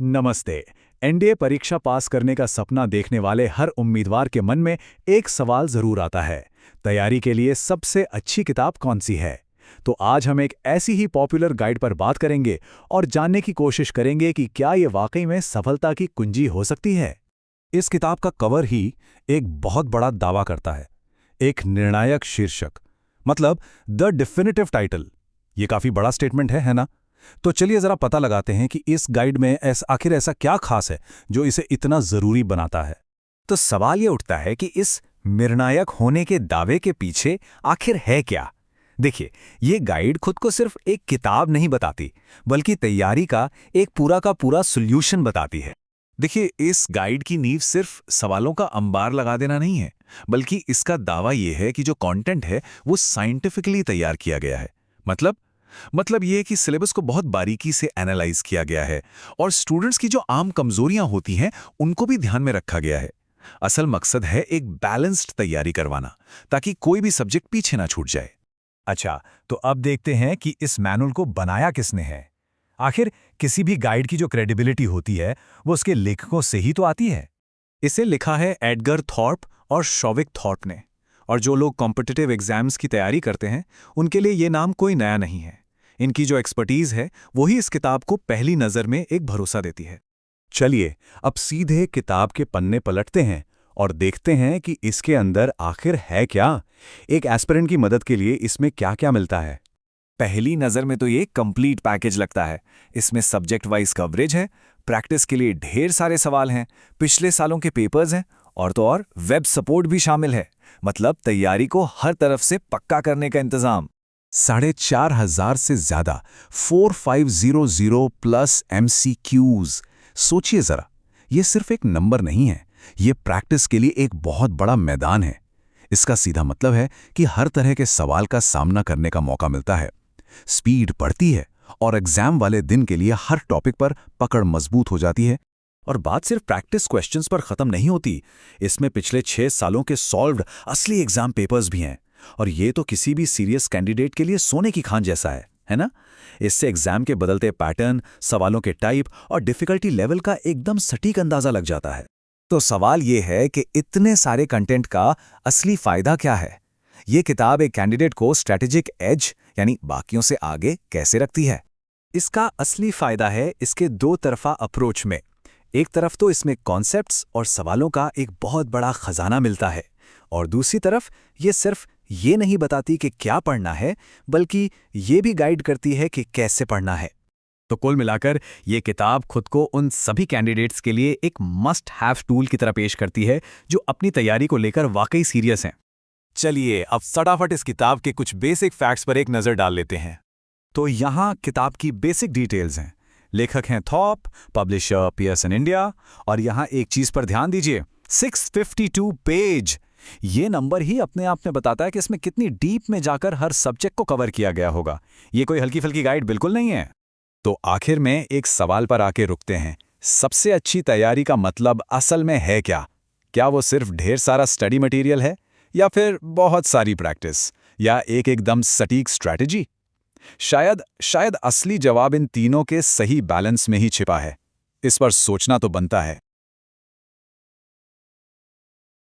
नमस्ते। एनडीए परीक्षा पास करने का सपना देखने वाले हर उम्मीदवार के मन में एक सवाल जरूर आता है। तैयारी के लिए सबसे अच्छी किताब कौन सी है? तो आज हम एक ऐसी ही पॉपुलर गाइड पर बात करेंगे और जानने की कोशिश करेंगे कि क्या ये वाकई में सफलता की कुंजी हो सकती है। इस किताब का कवर ही एक बहुत बड़ा दावा करता है। एक निर्णायक शीर्षक, मतलब द डिफिनिटिव टाइटल। ये काफी बड़ा स्टेटमेंट है ना? तो चलिए जरा पता लगाते हैं कि इस गाइड में आखिर ऐसा क्या खास है जो इसे इतना जरूरी बनाता है। तो सवाल ये उठता है कि इस निर्णायक होने के दावे के पीछे आखिर है क्या। देखिए, ये गाइड खुद को सिर्फ एक किताब नहीं बताती, बल्कि तैयारी का एक पूरा का पूरा सॉल्यूशन बताती है। देखिए, इस गाइड की नींव सिर्फ सवालों का अंबार लगा देना नहीं है, बल्कि इसका दावा यह है कि जो कंटेंट है वो साइंटिफिकली तैयार किया गया है। मतलब ये है कि सिलेबस को बहुत बारीकी से एनालाइज किया गया है और स्टूडेंट्स की जो आम कमजोरियां होती हैं उनको भी ध्यान में रखा गया है। असल मकसद है एक बैलेंस्ड तैयारी करवाना, ताकि कोई भी सब्जेक्ट पीछे ना छूट जाए। अच्छा, तो अब देखते हैं कि इस मैनुअल को बनाया किसने है। आखिर किसी भी गाइड की जो क्रेडिबिलिटी होती है वो उसके लेखकों से ही तो आती है। इसे लिखा है एडगर थॉर्प और शॉविक थॉर्प ने, और जो लोग कॉम्पिटिटिव एग्जाम्स की तैयारी करते हैं उनके लिए ये नाम कोई नया नहीं है। इनकी जो एक्सपर्टीज है वही इस किताब को पहली नज़र में एक भरोसा देती है। चलिए अब सीधे किताब के पन्ने पलटते हैं और देखते हैं कि इसके अंदर आखिर है क्या। एक एस्पिरेंट की मदद के लिए इसमें क्या क्या मिलता है। पहली नज़र में तो ये कंप्लीट पैकेज लगता है। इसमें सब्जेक्ट वाइज कवरेज है, प्रैक्टिस के लिए ढेर सारे सवाल हैं, पिछले सालों के पेपर्स हैं, और तो और वेब सपोर्ट भी शामिल है। मतलब तैयारी को हर तरफ से पक्का करने का इंतजाम। 4,500 से ज्यादा 4500 प्लस MCQs। सोचिए जरा, ये सिर्फ एक नंबर नहीं है, ये प्रैक्टिस के लिए एक बहुत बड़ा मैदान है। इसका सीधा मतलब है कि हर तरह के सवाल का सामना करने का मौका मिलता है। स्पीड बढ़ती है और एग्जाम वाले दिन के लिए हर टॉपिक पर पकड़ मजबूत हो जाती है। और बात सिर्फ प्रैक्टिस क्वेश्चंस पर खत्म नहीं होती, इसमें पिछले 6 सालों के सॉल्व्ड असली एग्जाम पेपर्स भी हैं। और ये तो किसी भी सीरियस कैंडिडेट के लिए सोने की खान जैसा है ना? इससे एग्जाम के बदलते पैटर्न, सवालों के टाइप और डिफिकल्टी लेवल का एकदम सटीक अंदाजा लग जाता है। तो सवाल ये है कि इतने सारे कंटेंट का असली फायदा क्या है? ये किताब एक कैंडिडेट को स्ट्रेटेजिक एज यानी बाकियों से आगे कैसे रखती है? इसका असली फायदा है इसके दो तरफा अप्रोच में। एक तरफ तो इसमें कॉन्सेप्ट्स और सवालों का एक बहुत बड़ा खजाना मिलता है, और दूसरी तरफ ये सिर्फ ये नहीं बताती कि क्या पढ़ना है, बल्कि ये भी गाइड करती है कि कैसे पढ़ना है। तो कुल मिलाकर ये किताब खुद को उन सभी कैंडिडेट्स के लिए एक मस्ट हैव टूल की तरह पेश करती है जो अपनी तैयारी को लेकर वाकई सीरियस हैं। चलिए अब फटाफट इस किताब के कुछ बेसिक फैक्ट्स पर एक नज़र डाल लेते हैं। तो यहाँ किताब की बेसिक डिटेल्स हैं। लेखक हैं थॉर्प, पब्लिशर पियर्सन इंडिया, और यहाँ एक चीज़ पर ध्यान दीजिए, 652 पेज। ये नंबर ही अपने आप में बताता है कि इसमें कितनी डीप में जाकर हर सब्जेक्ट को कवर किया गया होगा। ये कोई हल्की फुल्की गाइड बिल्कुल नहीं है। तो आखिर में एक सवाल पर आके रुकते हैं। सबसे अच्छी तैयारी का मतलब असल में है क्या? क्या वो सिर्फ ढेर सारा स्टडी मटेरियल है, या फिर बहुत सारी प्रैक्टिस, या एक एकदम सटीक स्ट्रैटेजी? शायद असली जवाब इन तीनों के सही बैलेंस में ही छिपा है। इस पर सोचना तो बनता है।